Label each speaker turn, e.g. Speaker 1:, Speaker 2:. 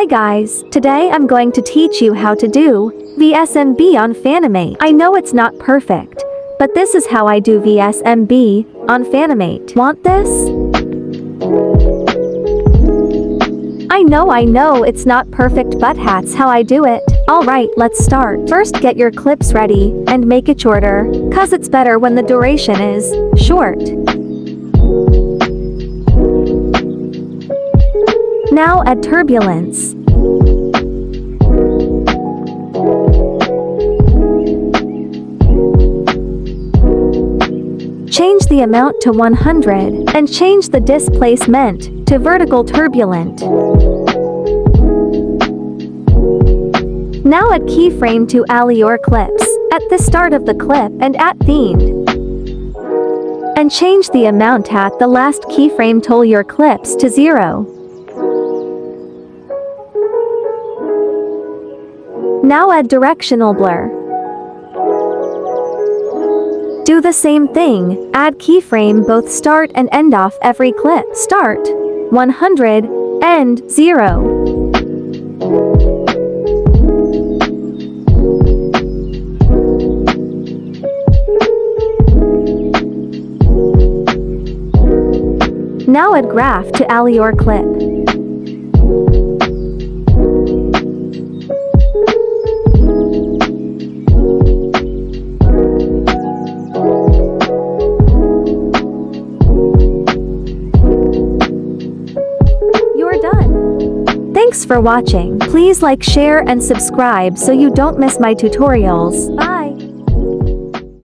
Speaker 1: Hi guys, today I'm going to teach you how to do VSMB on Funimate. I know it's not perfect, but this is how I do VSMB on Funimate. Want this? I know it's not perfect, but that's how I do it. Alright, let's start. First get your clips ready and make it shorter, cause it's better when the duration is short. Now add turbulence. Change the amount to 100 and change the displacement to vertical turbulent. Now add keyframe to allure clips at the start of the clip and at the end. And change the amount at the last keyframe to your clips to 0. Now add directional blur. Do the same thing, add keyframe both start and end off every clip. Start, 100, end, 0. Now add graph to allure clip. You're done. Thanks for watching. Please like, share and subscribe so you don't miss my tutorials. Bye.